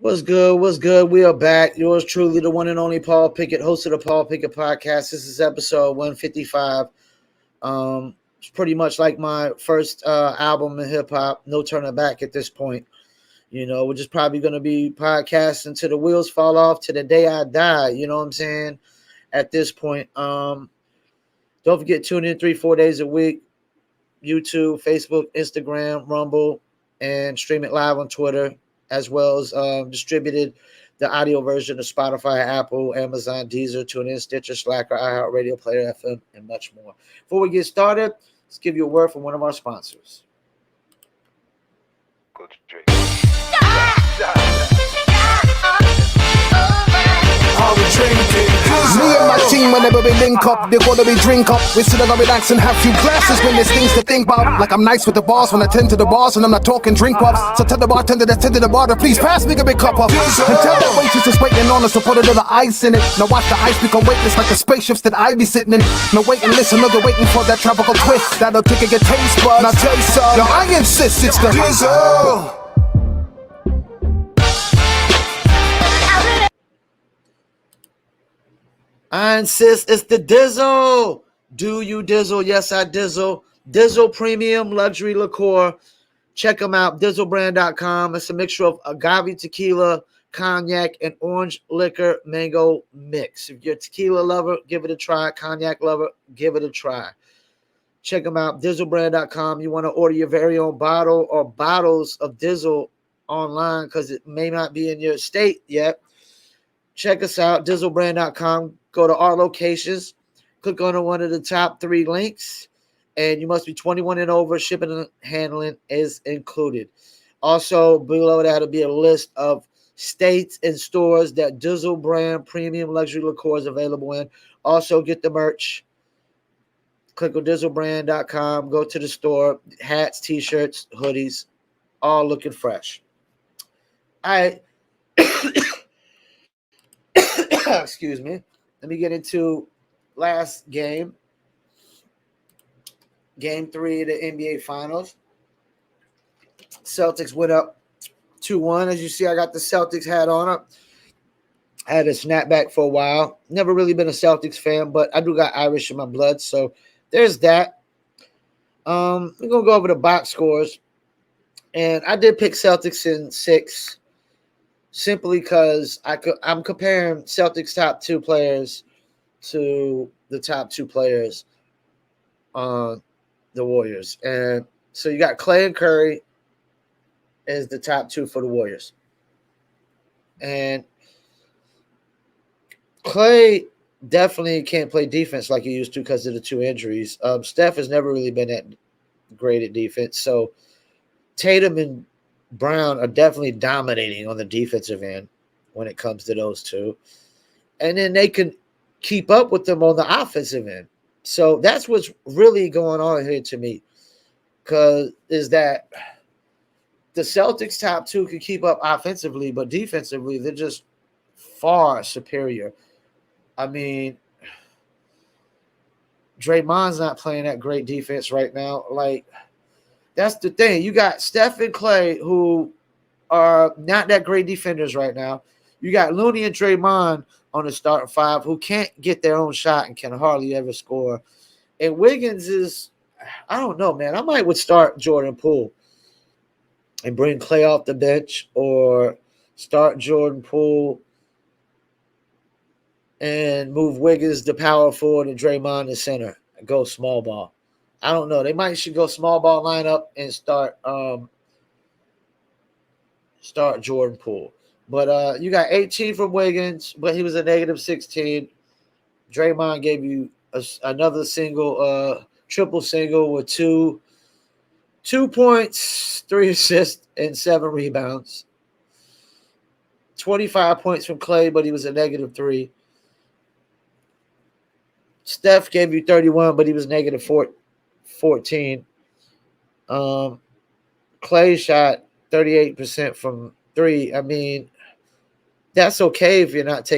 What's good? What's good? We are back. Yours truly, the one and only Paul Pickett, host of the Paul Pickett Podcast. This is episode 155. It's pretty much like my first album in hip hop. No turning back at this point. You know, we're just probably going to be podcasting till the wheels fall off, to the day I die. You know what I'm saying? At this point, don't forget, tune in 3-4 days a week. YouTube, Facebook, Instagram, Rumble, and stream it live on Twitter, as well as distributed the audio version of Spotify, Apple, Amazon, Deezer, TuneIn, Stitcher, Slacker, iHeartRadio, Player FM, and much more. Before we get started, let's give you a word from one of our sponsors. Me and my team, whenever we link up, they gotta be drink up. We sit down, relax and have few glasses when there's things to think about. Like I'm nice with the boss when I tend to the boss and I'm not talking drink ups. So tell the bartender that's tending the bar to please pass me a big cup up. And tell that waitress is waiting on us to put a little ice in it. Now watch the ice become weightless like the spaceships that I be sitting in. Now wait and listen, no, they're waiting for that tropical twist that'll tickle your taste buds. Now taste some. Yo, I insist it's the Dizzle. I insist it's the Dizzle. Do you Dizzle? Yes, I Dizzle. Dizzle Premium Luxury Liqueur. Check them out, dizzlebrand.com. It's a mixture of agave tequila, cognac, and orange liquor mango mix. If you're a tequila lover, give it a try. Cognac lover, give it a try. Check them out, dizzlebrand.com. You want to order your very own bottle or bottles of Dizzle online because it may not be in your state yet. Check us out, dizzlebrand.com. Go to our locations, click on one of the top 3 links, and you must be 21 and over. Shipping and handling is included. Also, below that will be a list of states and stores that Dizzle Brand Premium Luxury Liqueur is available in. Also, get the merch. Click on dizzlebrand.com. Go to the store. Hats, T-shirts, hoodies, all looking fresh. All right. Excuse me. Let me get into last game. Game 3 of the NBA Finals. Celtics went up 2-1. As you see, I got the Celtics hat on. I had a snapback for a while. Never really been a Celtics fan, but I do got Irish in my blood, so there's that. We're going to go over the box scores. And I did pick Celtics in 6. Simply because I'm comparing Celtics top 2 players to the top 2 players on the Warriors. And so you got Clay and Curry as the top 2 for the Warriors. And Clay definitely can't play defense like he used to because of the 2 injuries. Steph has never really been that great at defense. So Tatum and Brown are definitely dominating on the defensive end when it comes to those 2. And then they can keep up with them on the offensive end. So that's what's really going on here to me. Because is that the Celtics top 2 can keep up offensively, but defensively, they're just far superior. I mean, Draymond's not playing that great defense right now. Like, that's the thing. You got Steph and Clay, who are not that great defenders right now. You got Looney and Draymond on the starting 5 who can't get their own shot and can hardly ever score. And Wiggins is, I don't know, man. I would start Jordan Poole and bring Clay off the bench, or start Jordan Poole and move Wiggins to power forward and Draymond to center and go small ball. I don't know. They should go small ball lineup and start Jordan Poole. But you got 18 from Wiggins, but he was a negative 16. Draymond gave you another triple single with 2 points, 3 assists, and 7 rebounds. 25 points from Clay, but he was a negative 3. Steph gave you 31, but he was negative 14. Clay shot 38% from 3. I mean, that's okay if you're not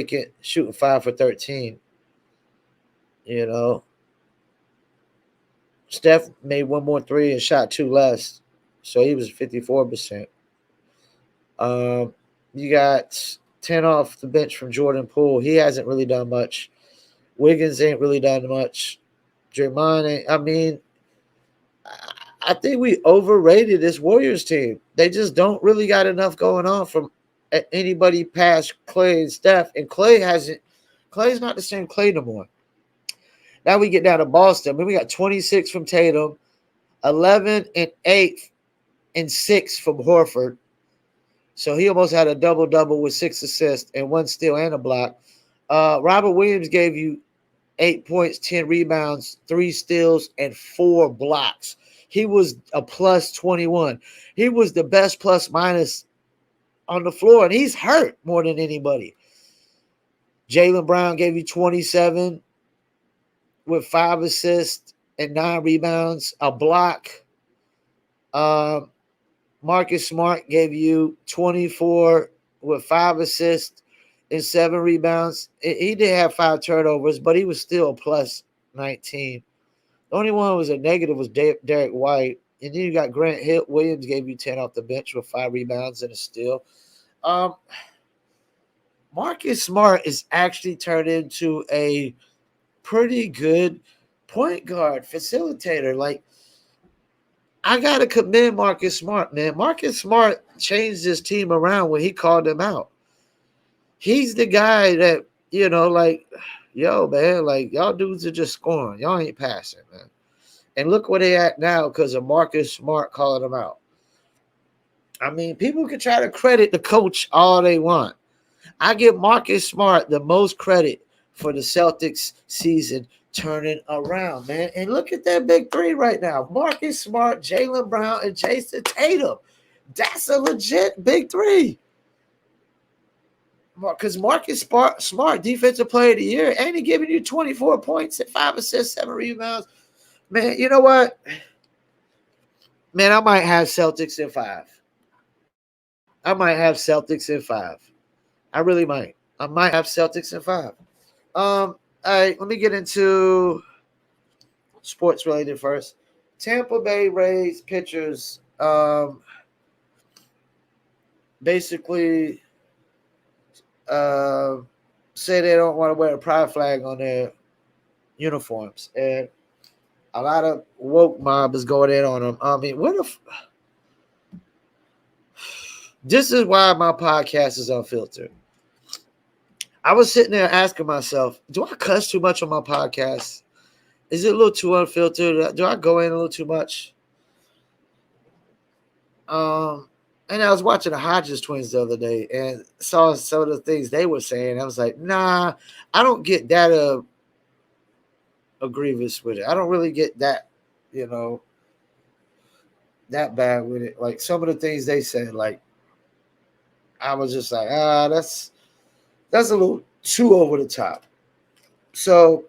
shooting 5 for 13. You know, Steph made 1 more 3 and shot 2 less, so he was 54%. You got 10 off the bench from Jordan Poole. He hasn't really done much. Wiggins ain't really done much. Draymond ain't. I mean, I think we overrated this Warriors team. They just don't really got enough going on from anybody past Clay and Steph. And Clay's not the same Clay no more. Now we get down to Boston. I mean, we got 26 from Tatum, 11 and 8 and 6 from Horford. So he almost had a double-double with 6 assists and 1 steal and a block. Robert Williams gave you 8 points, 10 rebounds, 3 steals, and 4 blocks. He was a plus 21. He was the best plus minus on the floor, and he's hurt more than anybody. Jaylen Brown gave you 27 with 5 assists and 9 rebounds, a block. Marcus Smart gave you 24 with 5 assists and 7 rebounds. He did have 5 turnovers, but he was still a plus 19. The only one who was a negative was Derek White. And then you got Grant Williams gave you 10 off the bench with 5 rebounds and a steal. Marcus Smart is actually turned into a pretty good point guard facilitator. Like, I got to commend Marcus Smart, man. Marcus Smart changed his team around when he called them out. He's the guy that, like, yo, man, like, y'all dudes are just scoring. Y'all ain't passing, man. And look where they at now because of Marcus Smart calling them out. I mean, people can try to credit the coach all they want. I give Marcus Smart the most credit for the Celtics season turning around, man. And look at that big three right now. Marcus Smart, Jaylen Brown, and Jason Tatum. That's a legit big three. Because Marcus Smart, defensive player of the year, and he giving you 24 points and 5 assists, 7 rebounds. Man, you know what? Man, I might have Celtics in 5. I might have Celtics in 5. I really might. I might have Celtics in 5. All right, let me get into sports related first. Tampa Bay Rays pitchers basically say they don't want to wear a pride flag on their uniforms, and a lot of woke mob is going in on them. I mean, what if this is why my podcast is unfiltered? I was sitting there asking myself, do I cuss too much on my podcast? Is it a little too unfiltered? Do I go in a little too much? And I was watching the Hodges twins the other day and saw some of the things they were saying. I was like, nah, I don't get that grievous with it. I don't really get that, that bad with it. Like some of the things they said, like I was just like, that's a little too over the top. So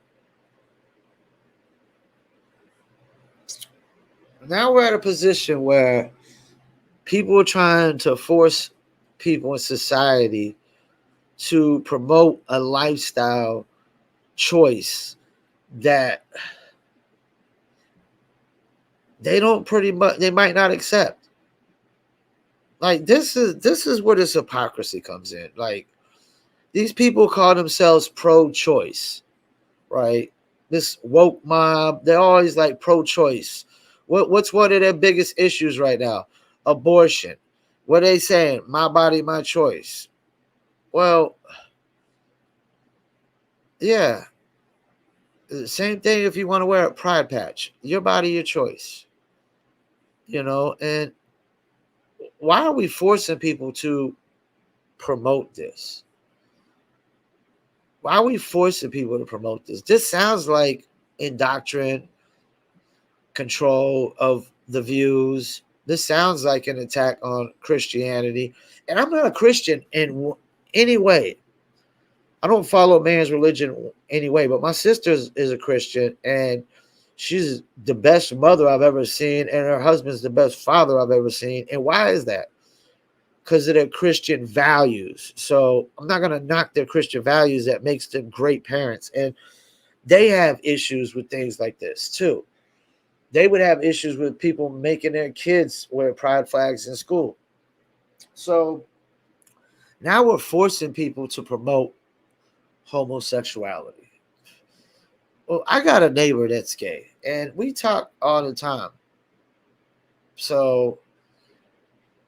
now we're at a position where people are trying to force people in society to promote a lifestyle choice that they might not accept. Like this is where this hypocrisy comes in. Like these people call themselves pro-choice, right? This woke mob, they're always like pro-choice. What's one of their biggest issues right now? Abortion. What are they saying? My body, my choice. Well, yeah. Same thing if you want to wear a pride patch. Your body, your choice. And why are we forcing people to promote this? Why are we forcing people to promote this? This sounds like indoctrination, control of the views. This sounds like an attack on Christianity. And I'm not a Christian in any way. I don't follow man's religion anyway, but my sister is a Christian, and she's the best mother I've ever seen, and her husband's the best father I've ever seen. And why is that? Because of their Christian values. So I'm not going to knock their Christian values. That makes them great parents. And they have issues with things like this too. They would have issues with people making their kids wear pride flags in school. So Now we're forcing people to promote homosexuality. Well, I got a neighbor that's gay, and we talk all the time. So,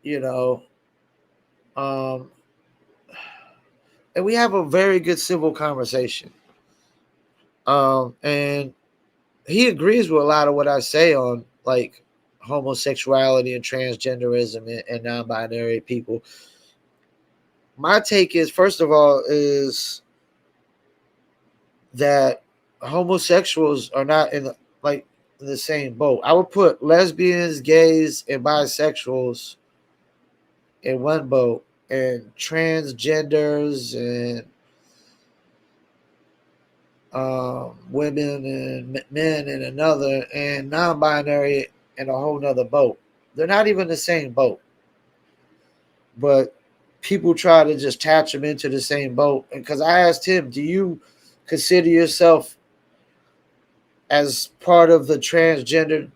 you know, um, and we have a very good civil conversation. And he agrees with a lot of what I say on like homosexuality and transgenderism and non-binary people. My take is, first of all, is that homosexuals are not in like in the same boat. I would put lesbians, gays, and bisexuals in one boat, and transgenders and women and men in another, and non-binary in a whole nother boat. They're not even the same boat, but people try to just attach them into the same boat. And because I asked him, "Do you consider yourself as part of the transgender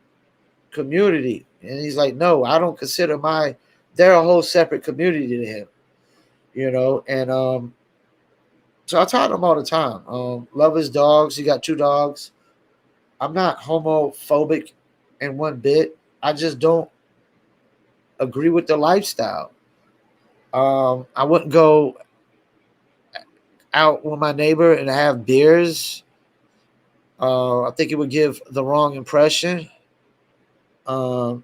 community?" And he's like, "No, I don't consider my. They're a whole separate community to him, you know." And so I talk to him all the time. Love his dogs. He got two dogs. I'm not homophobic in one bit. I just don't agree with the lifestyle. I wouldn't go out with my neighbor and have beers. I think it would give the wrong impression. And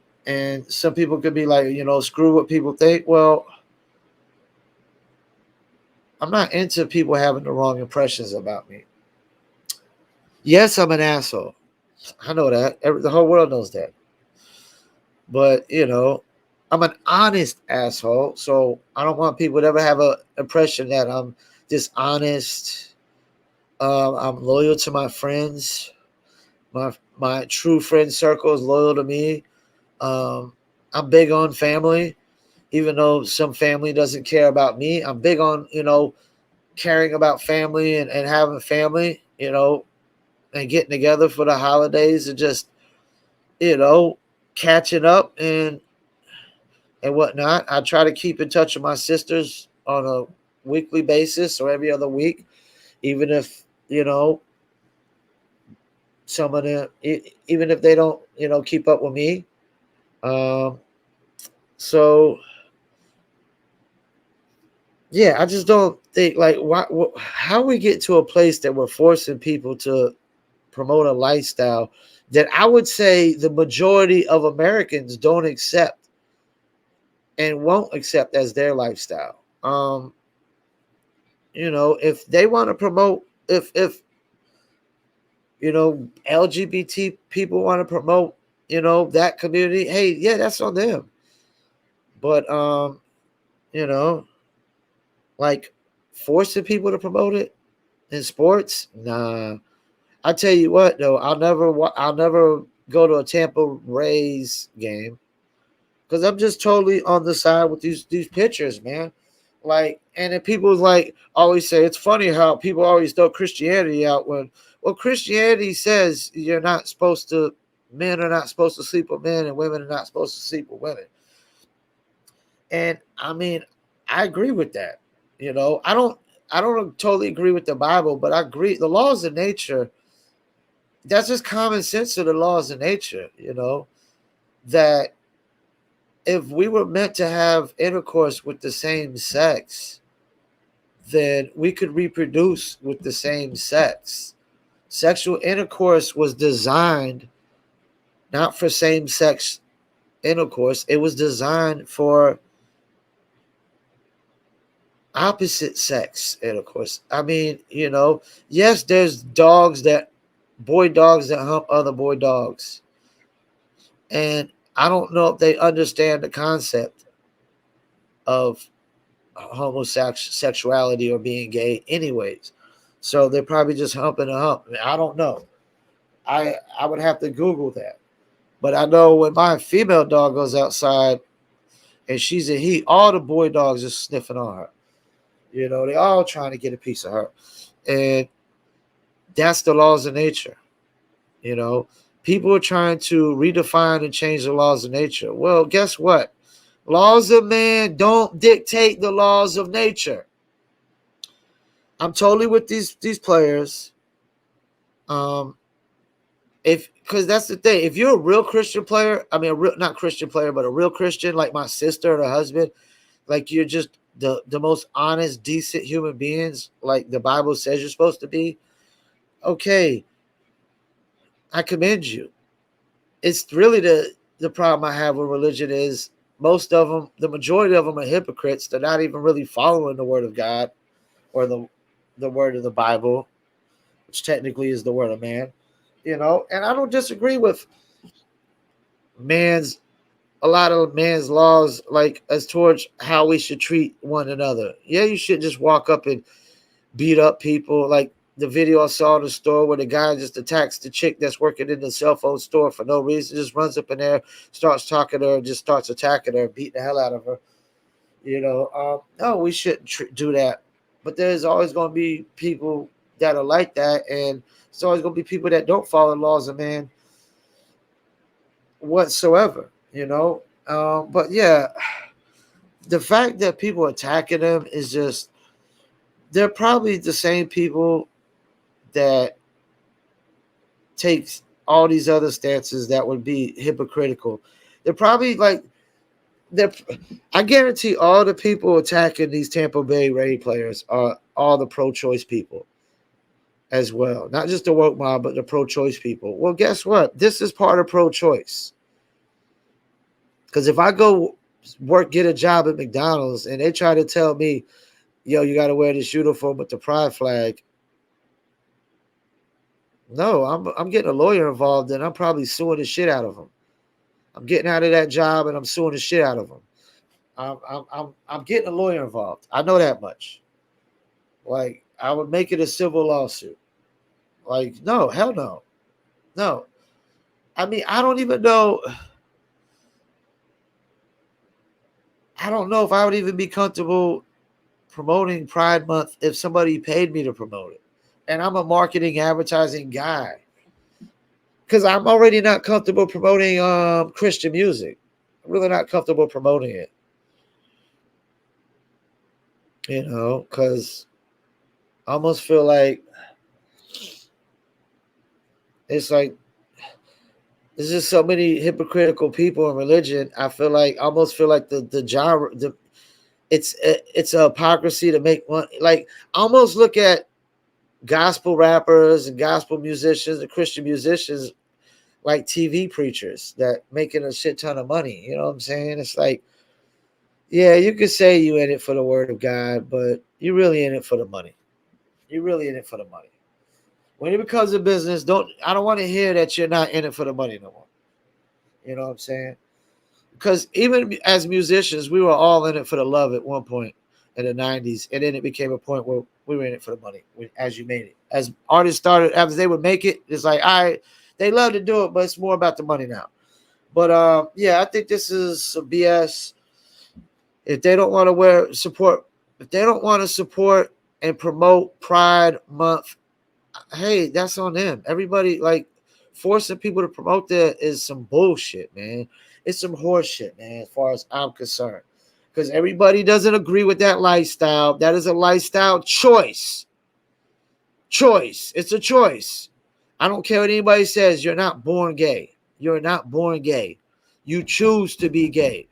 some people could be like, screw what people think. Well, I'm not into people having the wrong impressions about me. Yes, I'm an asshole. I know that. The whole world knows that. But, I'm an honest asshole. So I don't want people to ever have an impression that I'm dishonest. I'm loyal to my friends. My true friend circle is loyal to me. I'm big on family, even though some family doesn't care about me. I'm big on, caring about family and having family, and getting together for the holidays and just, you know, catching up and whatnot. I try to keep in touch with my sisters on a weekly basis or every other week, even if, some of them, even if they don't, keep up with me. Um, so yeah, I just don't think like how we get to a place that we're forcing people to promote a lifestyle that I would say the majority of Americans don't accept and won't accept as their lifestyle. If they want to promote, if LGBT people want to promote, that community, hey, yeah, that's on them. But you know, like forcing people to promote it in sports, nah. I tell you what, though, I'll never go to a Tampa Rays game because I'm just totally on the side with these pitchers, man. Like, and then people like always say it's funny how people always throw Christianity out when, well, Christianity says you're not supposed to, men are not supposed to sleep with men and women are not supposed to sleep with women. And I mean, I agree with that. I don't totally agree with the Bible, but I agree the laws of nature. That's just common sense to the laws of nature. That if we were meant to have intercourse with the same sex, then we could reproduce with the same sex. Sexual intercourse was designed not for same sex intercourse, it was designed for opposite sex intercourse. I mean, yes, there's boy dogs that hump other boy dogs. And I don't know if they understand the concept of homosexuality or being gay anyways. So they're probably just humping a hump. I don't know. I would have to Google that. But I know when my female dog goes outside and she's a he, all the boy dogs are sniffing on her. They all trying to get a piece of her. And that's the laws of nature. You know, People are trying to redefine and change the laws of nature. Well, guess what? Laws of man don't dictate the laws of nature. I'm totally with these players. If because that's the thing. If you're a real Christian player, I mean, a real not Christian player, but a real Christian, like my sister and her husband, like you're just the most honest, decent human beings, like the Bible says you're supposed to be. Okay, I commend you. It's really the problem I have with religion is most of them, the majority of them are hypocrites. They're not even really following the word of God or the word of the Bible, which technically is the word of man, and I don't disagree with man's a lot of man's laws, like as towards how we should treat one another. Yeah, you should just walk up and beat up people. Like the video I saw in the store where the guy just attacks the chick that's working in the cell phone store for no reason, just runs up in there, starts talking to her, just starts attacking her, beating the hell out of her. No, we shouldn't do that. But there's always going to be people that are like that, and it's always going to be people that don't follow the laws of man whatsoever. But yeah, the fact that people attacking them is just they're probably the same people that takes all these other stances that would be hypocritical. They're probably like I guarantee all the people attacking these Tampa Bay Ray players are all the pro-choice people as well. Not just the woke mob, but the pro-choice people. Well, guess what? This is part of pro-choice. Because if I go get a job at McDonald's and they try to tell me, yo, you got to wear this uniform with the pride flag. No, I'm getting a lawyer involved and I'm probably suing the shit out of them. I'm getting out of that job and I'm suing the shit out of them. I'm getting a lawyer involved. I know that much. Like I would make it a civil lawsuit. Like no, hell no, no. I mean, I don't even know. I don't know if I would even be comfortable promoting Pride Month if somebody paid me to promote it. And I'm a marketing advertising guy. Because I'm already not comfortable promoting Christian music. I'm really not comfortable promoting it. Because I almost feel like it's like there's just so many hypocritical people in religion. I almost feel like the genre, it's a hypocrisy to make one. Like almost look at gospel rappers and gospel musicians and Christian musicians like TV preachers that making a shit ton of money. You know what I'm saying? It's like, yeah, you could say you in it for the word of God, but you're really in it for the money. You're really in it for the money. When it becomes a business, I don't want to hear that you're not in it for the money no more. You know what I'm saying? Because even as musicians, we were all in it for the love at one point in the 90s. And then it became a point where we were in it for the money as you made it. As artists started, as they would make it, it's like, they love to do it, but it's more about the money now. But yeah, I think this is some BS. If they don't want to if they don't want to support and promote Pride Month, hey, that's on them. Everybody like forcing people to promote that is some bullshit, man. It's some horse shit, man, as far as I'm concerned. Because everybody doesn't agree with that lifestyle. That is a lifestyle choice. It's a choice. I don't care what anybody says. You're not born gay. You're not born gay. You choose to be gay.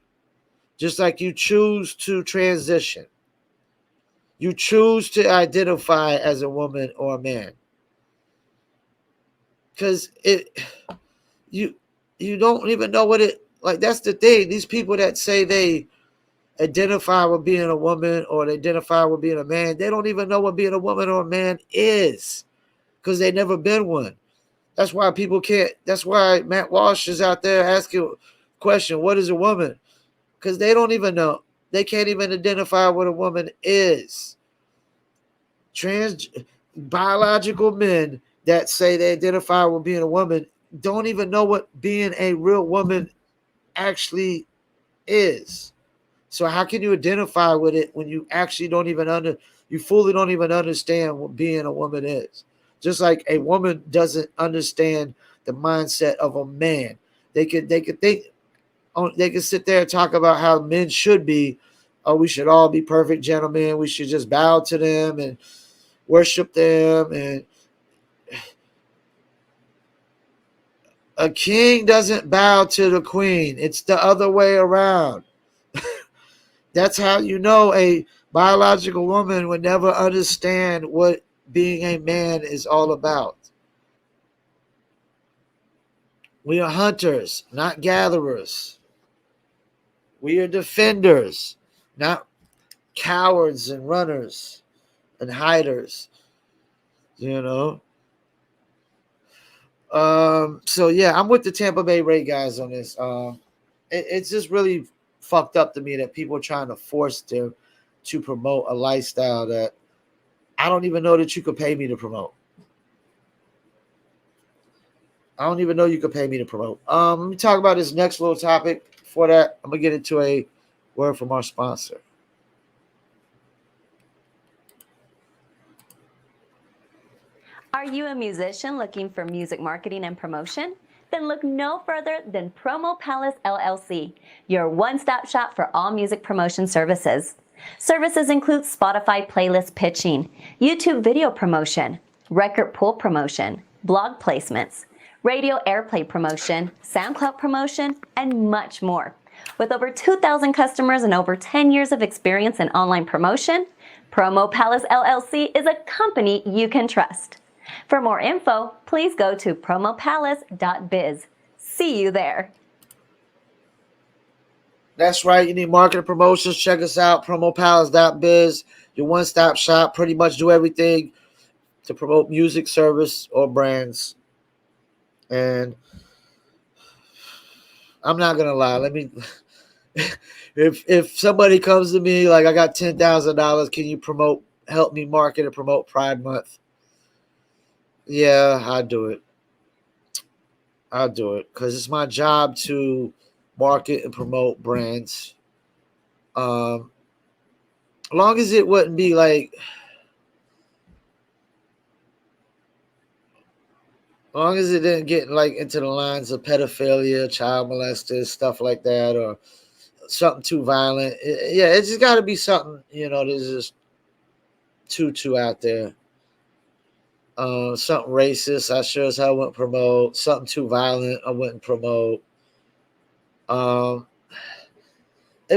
Just like you choose to transition. You choose to identify as a woman or a man. Because you don't even know what it, like that's the thing. These people that say they identify with being a woman or they identify with being a man, they don't even know what being a woman or a man is. Because they never been one. That's why people can't. That's why Matt Walsh is out there asking a question, what is a woman? Because they don't even know. They can't even identify what a woman is. Biological men that say they identify with being a woman don't even know what being a real woman actually is. So how can you identify with it when you actually you fully don't even understand what being a woman is? Just like a woman doesn't understand the mindset of a man. They could think They can sit there and talk about how men should be. Oh, we should all be perfect gentlemen. We should just bow to them and worship them. And a king doesn't bow to the queen. It's the other way around. That's how you know a biological woman would never understand what being a man is all about. We are hunters, not gatherers. We are defenders, not cowards and runners and hiders. You know. So yeah, I'm with the Tampa Bay Ray guys on this. It's just really fucked up to me that people are trying to force them to promote a lifestyle that I don't even know that you could pay me to promote. I don't even know you could pay me to promote. Let me talk about this next little topic. Before that, I'm gonna get into a word from our sponsor. Are you a musician looking for music marketing and promotion? Then look no further than Promo Palace LLC, your one-stop shop for all music promotion services. Services include Spotify playlist pitching, YouTube video promotion, record pool promotion, blog placements, radio airplay promotion, SoundCloud promotion, and much more. With over 2,000 customers and over 10 years of experience in online promotion, Promo Palace LLC is a company you can trust. For more info, please go to promopalace.biz. See you there. That's right. You need marketing promotions. Check us out, promopalace.biz. Your one-stop shop. Pretty much do everything to promote music, service, or brands. And I'm not gonna lie. Let me. If somebody comes to me like I got $10,000, can you help me market and promote Pride Month? Yeah, I'll do it. I'll do it because it's my job to market and promote brands. Long as it wouldn't be like, long as it didn't get like into the lines of pedophilia, child molesters, stuff like that, or something too violent. Yeah, it's just got to be something, that's just too out there. Something racist, I sure as hell wouldn't promote. Something too violent, I wouldn't promote. If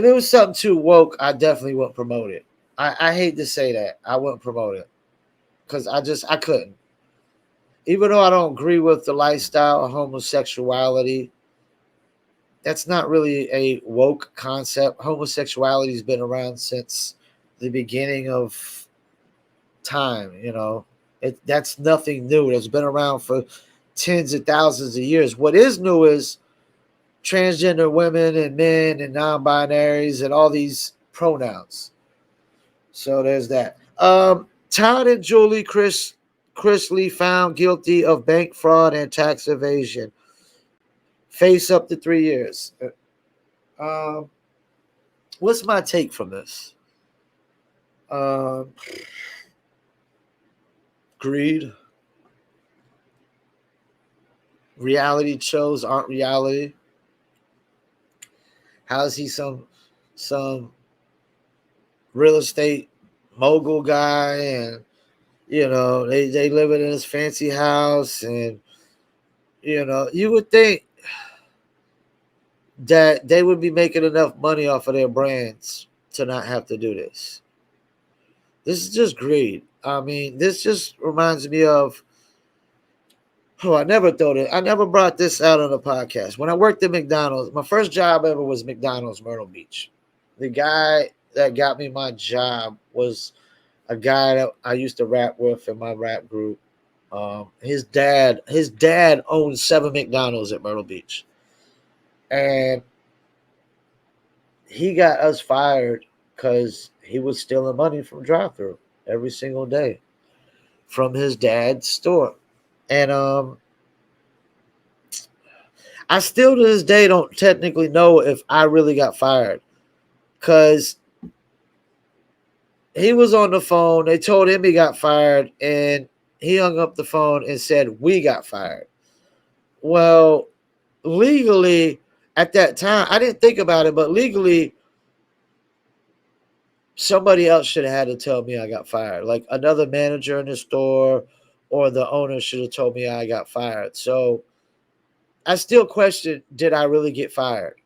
it was something too woke, I definitely wouldn't promote it. I hate to say that. I wouldn't promote it because I couldn't. Even though I don't agree with the lifestyle of homosexuality, that's not really a woke concept. Homosexuality has been around since the beginning of time, That's nothing new. It's been around for tens of thousands of years. What is new is transgender women and men and non-binaries and all these pronouns. So there's that. Todd and Julie Chrisley found guilty of bank fraud and tax evasion. Face up to 3 years. What's my take from this? Greed. Reality shows aren't reality. How is he some real estate mogul guy, and they live in this fancy house, and you would think that they would be making enough money off of their brands to not have to do this. This is just greed. I mean, this just reminds me of, I never brought this out on the podcast. When I worked at McDonald's, my first job ever was McDonald's Myrtle Beach. The guy that got me my job was a guy that I used to rap with in my rap group. His dad owned 7 McDonald's at Myrtle Beach. And he got us fired because he was stealing money from drive-thru every single day from his dad's store. And I still to this day don't technically know if I really got fired because he was on the phone. They told him he got fired, and he hung up the phone and said, we got fired. Well, legally, At that time, I didn't think about it, but legally, somebody else should have had to tell me I got fired. Like another manager in the store or the owner should have told me I got fired. So I still question, did I really get fired?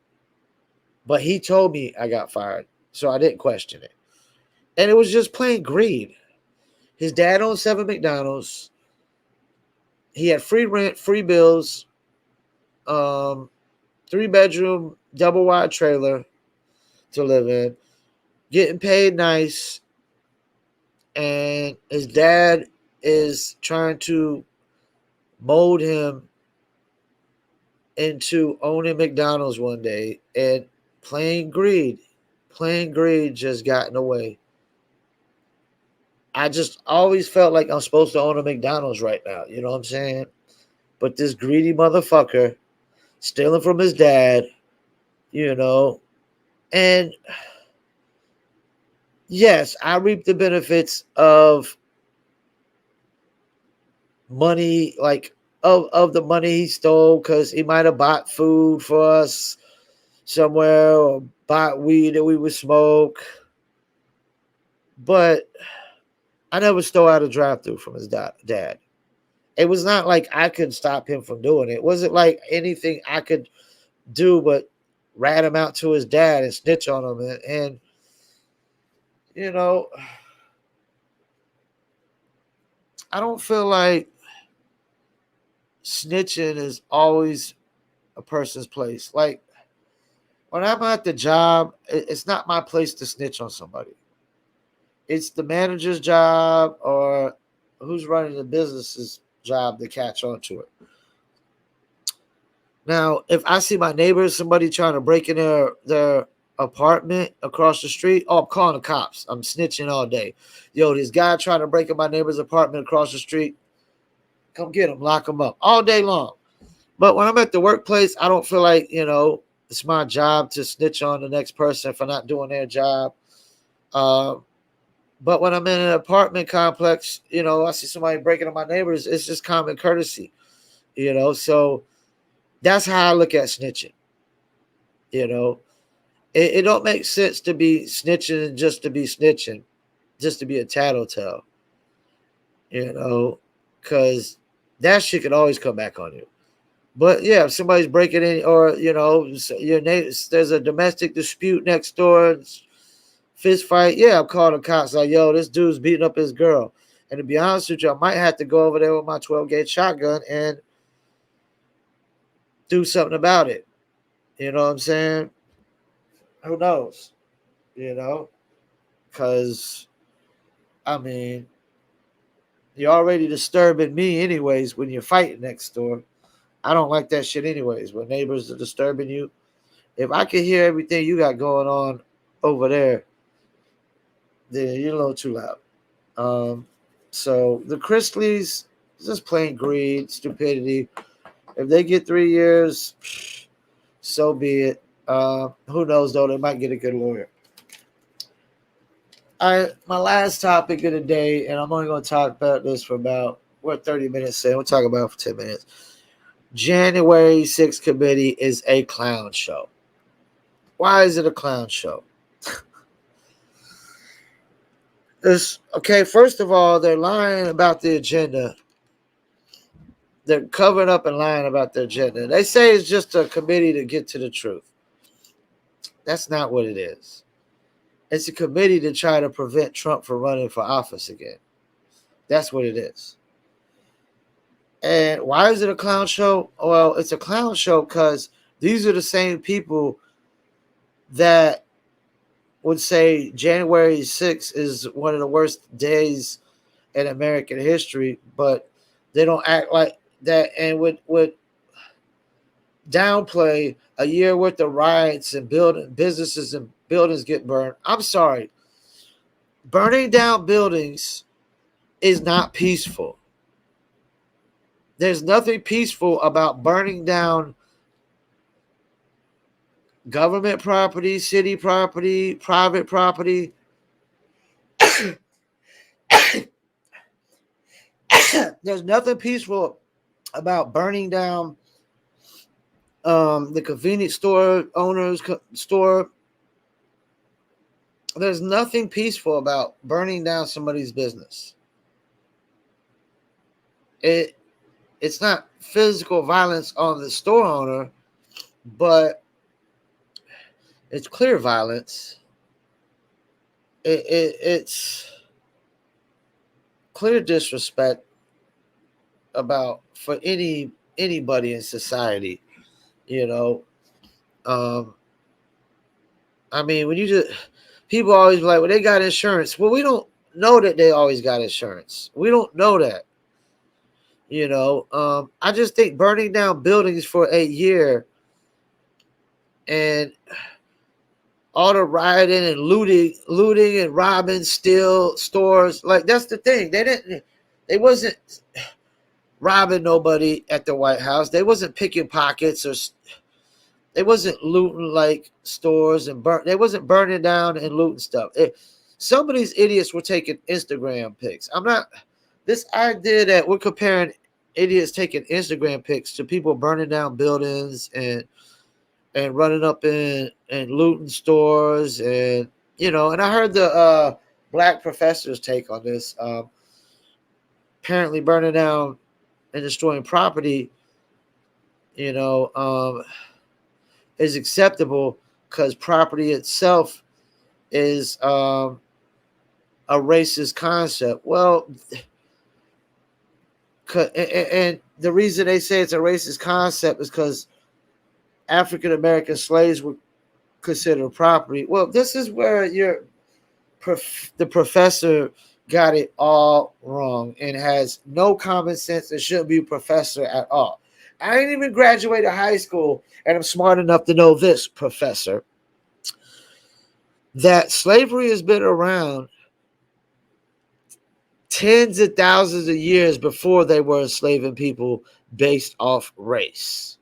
But he told me I got fired. So I didn't question it. And it was just plain greed. His dad owned 7 McDonald's. He had free rent, free bills, um, 3 bedroom, double wide trailer to live in, getting paid nice. And his dad is trying to mold him into owning McDonald's one day, and plain greed just got in the way. I just always felt like I'm supposed to own a McDonald's right now. You know what I'm saying? But this greedy motherfucker stealing from his dad, you know, and yes, I reap the benefits of money, like of the money he stole, because he might have bought food for us somewhere or bought weed that we would smoke. But I never stole out a drive-through from his dad. It was not like I could stop him from doing it. It wasn't like anything I could do but rat him out to his dad and snitch on him. And you know, I don't feel like snitching is always a person's place. Like when I'm at the job, it's not my place to snitch on somebody. It's the manager's job or who's running the business's job to catch on to it. Now, if I see my neighbors, somebody trying to break in their apartment across the street, oh, I'm calling the cops. I'm snitching all day. Yo, this guy trying to break in my neighbor's apartment across the street, come get him, lock him up all day long. But when I'm at the workplace, I don't feel like, it's my job to snitch on the next person for not doing their job. Uh, but when I'm in an apartment complex, I see somebody breaking in my neighbors, it's just common courtesy, So that's how I look at snitching. It don't make sense to be snitching just to be snitching, just to be a tattletale, because that shit could always come back on you. But yeah, if somebody's breaking in, or your neighbor, there's a domestic dispute next door, fist fight. Yeah, I'm calling the cops. Like, yo, this dude's beating up his girl. And to be honest with you, I might have to go over there with my 12-gauge shotgun and do something about it. You know what I'm saying? Who knows? Because I mean, you're already disturbing me anyways when you're fighting next door. I don't like that shit anyways. When neighbors are disturbing you, if I can hear everything you got going on over there, then you're a little too loud. So the Chrisleys, just plain greed, stupidity. If they get 3 years, so be it. Who knows though? They might get a good lawyer. My last topic of the day, and I'm only going to talk about this for about 30 minutes in. We'll talk about it for 10 minutes. January 6th committee is a clown show. Why is it a clown show? First of all, they're lying about the agenda. They're covering up and lying about their agenda. They say it's just a committee to get to the truth. That's not what it is. It's a committee to try to prevent Trump from running for office again. That's what it is. And why is it a clown show? Well, it's a clown show because these are the same people that would say January 6th is one of the worst days in American history, but they don't act like that and would downplay a year worth of riots and businesses and buildings get burned. I'm sorry. Burning down buildings is not peaceful. There's nothing peaceful about burning down government property, city property, private property. There's nothing peaceful about burning down The convenience store owners, store. There's nothing peaceful about burning down somebody's business. It's not physical violence on the store owner, but it's clear violence. It's clear disrespect about for anybody in society. You know, I mean, when you just people always be like, well, they got insurance. Well, we don't know that they always got insurance. We don't know that. You know, I just think burning down buildings for a year and all the rioting and looting and robbing, steal stores, like that's the thing. They wasn't robbing nobody at the White House. They wasn't picking pockets, or they wasn't looting like stores and they wasn't burning down and looting stuff. Some of these idiots were taking Instagram pics. I'm not this idea that we're comparing idiots taking Instagram pics to people burning down buildings and running up in and looting stores, and and I heard the black professor's take on this. Apparently burning down and destroying property, is acceptable because property itself is a racist concept. Well, and the reason they say it's a racist concept is because African American slaves were considered property. Well, this is where the professor got it all wrong and has no common sense and shouldn't be a professor at all. I didn't even graduate high school, and I'm smart enough to know this, professor, that slavery has been around tens of thousands of years before they were enslaving people based off race.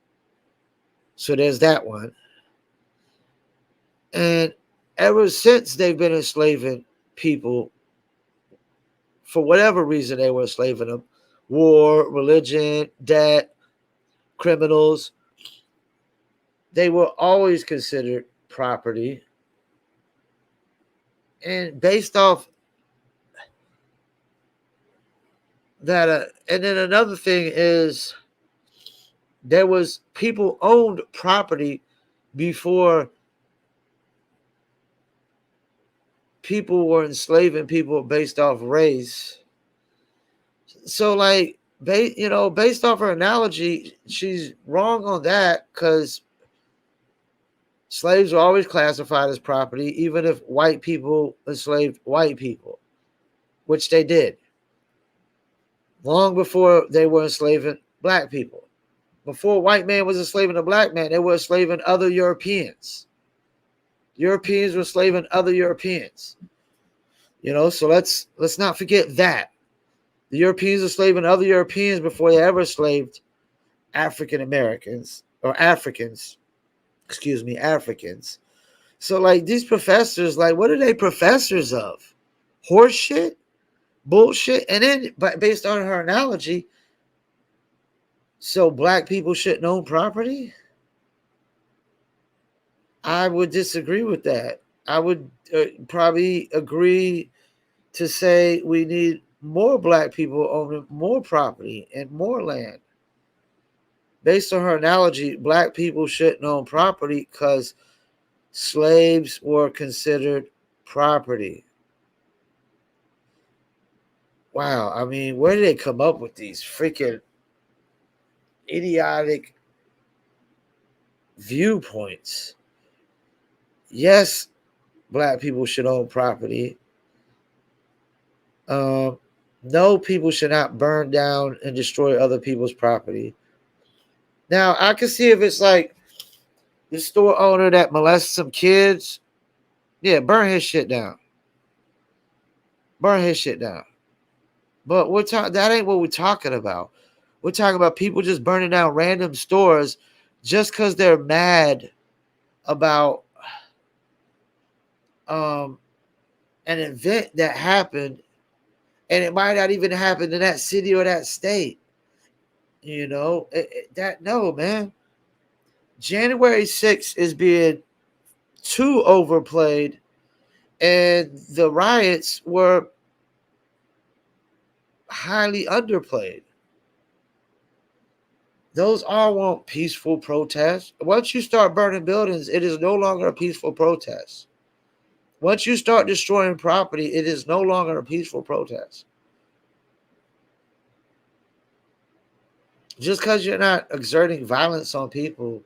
So there's that one. And ever since they've been enslaving people, for whatever reason they were enslaving them, war, religion, debt, criminals, they were always considered property. And based off that, and then another thing is there was people owned property before people were enslaving people based off race. So, like, based off her analogy, she's wrong on that because slaves were always classified as property, even if white people enslaved white people, which they did long before they were enslaving black people. Before a white man was enslaving a black man, they were enslaving other Europeans. Europeans were enslaving other Europeans. So let's not forget that. The Europeans were enslaving other Europeans before they ever enslaved African Americans or Africans. Excuse me, Africans. So, like, these professors, like, what are they professors of? Horse shit? Bullshit? And then, based on her analogy, so black people shouldn't own property? I would disagree with that. I would probably agree to say we need more black people owning more property and more land. Based on her analogy, black people shouldn't own property because slaves were considered property. Wow. I mean, where did they come up with these freaking idiotic viewpoints? Yes, black people should own property. No, people should not burn down and destroy other people's property. Now, I can see if it's like the store owner that molests some kids. Yeah, burn his shit down. Burn his shit down. But that ain't what we're talking about. We're talking about people just burning down random stores just because they're mad about an event that happened, and it might not even happen in that city or that state. No, man. January 6th is being too overplayed, and the riots were highly underplayed. Those all want peaceful protests. Once you start burning buildings, it is no longer a peaceful protest. Once you start destroying property, it is no longer a peaceful protest. Just because you're not exerting violence on people,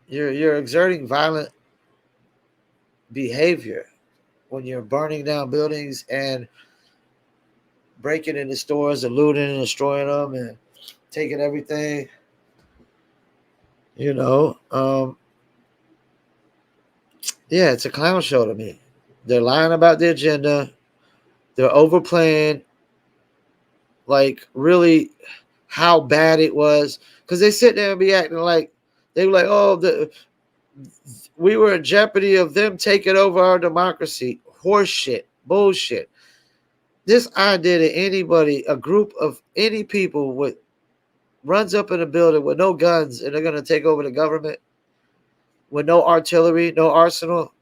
you're exerting violent behavior when you're burning down buildings and breaking into stores and looting and destroying them and taking everything. You know, yeah, it's a clown show to me. They're lying about the agenda. They're overplaying, like, really how bad it was, because they sit there and be acting like they were like, oh, we were in jeopardy of them taking over our democracy. Horse shit, bullshit. This idea that anybody, a group of any people with runs up in a building with no guns and they're going to take over the government with no artillery, no arsenal,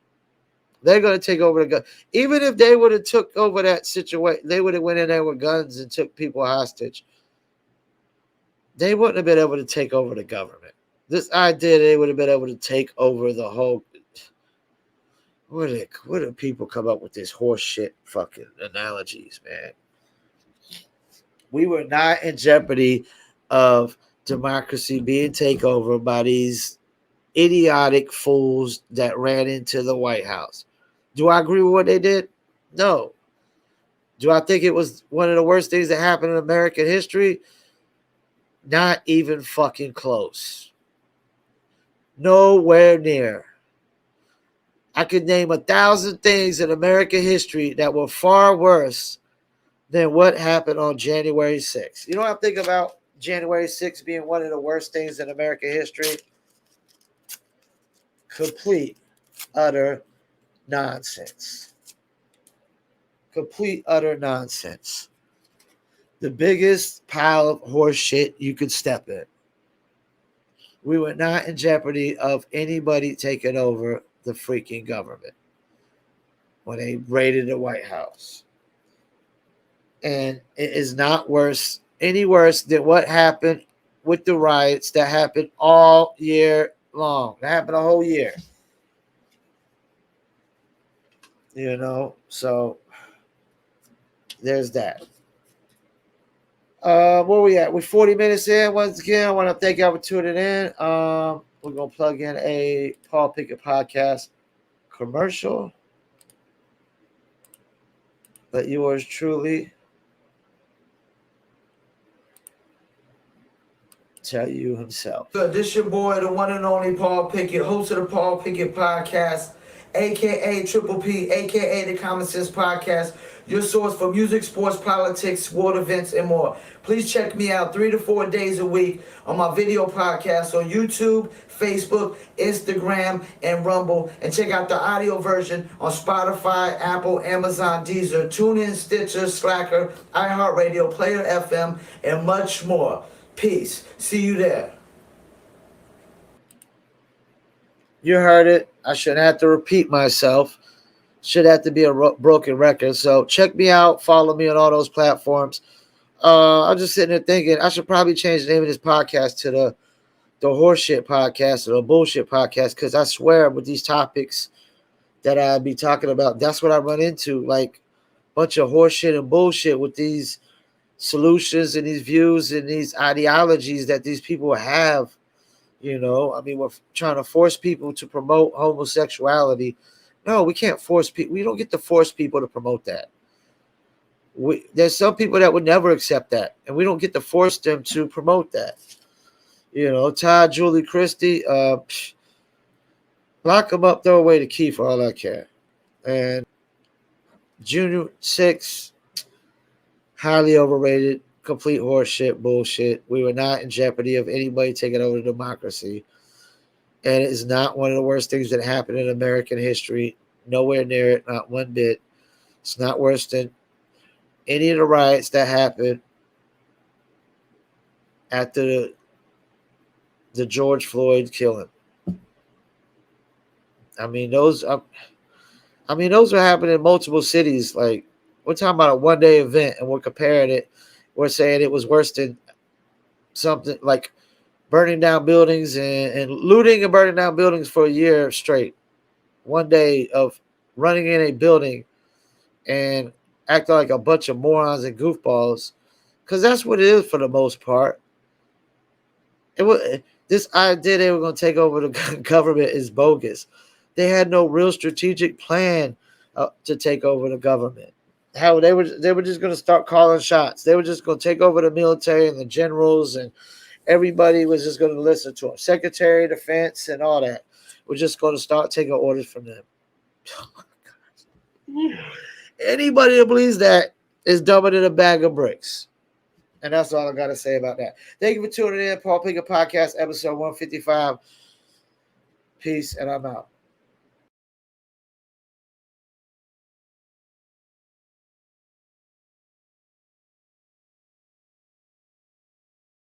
they're going to take over the gun. Even if they would have took over that situation, they would have went in there with guns and took people hostage. They wouldn't have been able to take over the government. This idea they would have been able to take over the whole. Where do people come up with this horse shit fucking analogies, man? We were not in jeopardy of democracy being taken over by these idiotic fools that ran into the White House. Do I agree with what they did? No. Do I think it was one of the worst things that happened in American history? Not even fucking close. Nowhere near. I could name 1,000 things in American history that were far worse than what happened on January 6th. You know what I think about January 6th being one of the worst things in American history? Complete, utter nonsense. Complete, utter nonsense. The biggest pile of horse shit you could step in. We were not in jeopardy of anybody taking over the freaking government when they raided the White House. And it is not any worse than what happened with the riots that happened all year long. That happened a whole year. You know, so there's that. Where we at? We're 40 minutes in. Once again, I want to thank y'all for tuning in. We're going to plug in a Paul Pickett podcast commercial. Let yours truly tell you himself. This your boy, the one and only Paul Pickett, host of the Paul Pickett podcast, aka Triple P, aka the Common Sense Podcast, your source for music, sports, politics, world events, and more. Please check me out 3 to 4 days a week on my video podcast on YouTube, Facebook, Instagram, and Rumble. And check out the audio version on Spotify, Apple, Amazon, Deezer, TuneIn, Stitcher, Slacker, iHeartRadio, Player FM, and much more. Peace. See you there. You heard it. I shouldn't have to repeat myself. Should have to be a broken record. So check me out. Follow me on all those platforms. I'm just sitting there thinking I should probably change the name of this podcast to the horseshit podcast or the bullshit podcast, because I swear with these topics that I'd be talking about, that's what I run into, like a bunch of horseshit and bullshit with these solutions and these views and these ideologies that these people have. You know, I mean, we're trying to force people to promote homosexuality. No, we can't force people. We don't get to force people to promote that. There's some people that would never accept that, and we don't get to force them to promote that. You know, Todd, Julie Christie, lock them up, throw away the key for all I care. And Junior 6, highly overrated, complete horseshit, bullshit. We were not in jeopardy of anybody taking over democracy. And it is not one of the worst things that happened in American history. Nowhere near it, not one bit. It's not worse than any of the riots that happened after the George Floyd killing. I mean, those were happening in multiple cities. Like, we're talking about a one-day event, and we're comparing it. We're saying it was worse than something like burning down buildings and looting and burning down buildings for a year straight. One day of running in a building and acting like a bunch of morons and goofballs, because that's what it is for the most part. This idea they were going to take over the government is bogus. They had no real strategic plan to take over the government. How they were just going to start calling shots. They were just going to take over the military and the generals, and everybody was just going to listen to them. Secretary of Defense and all that. We're just going to start taking orders from them. Anybody that believes that is dumber than a bag of bricks. And that's all I got to say about that. Thank you for tuning in. Paul Pickett Podcast, episode 155. Peace, and I'm out.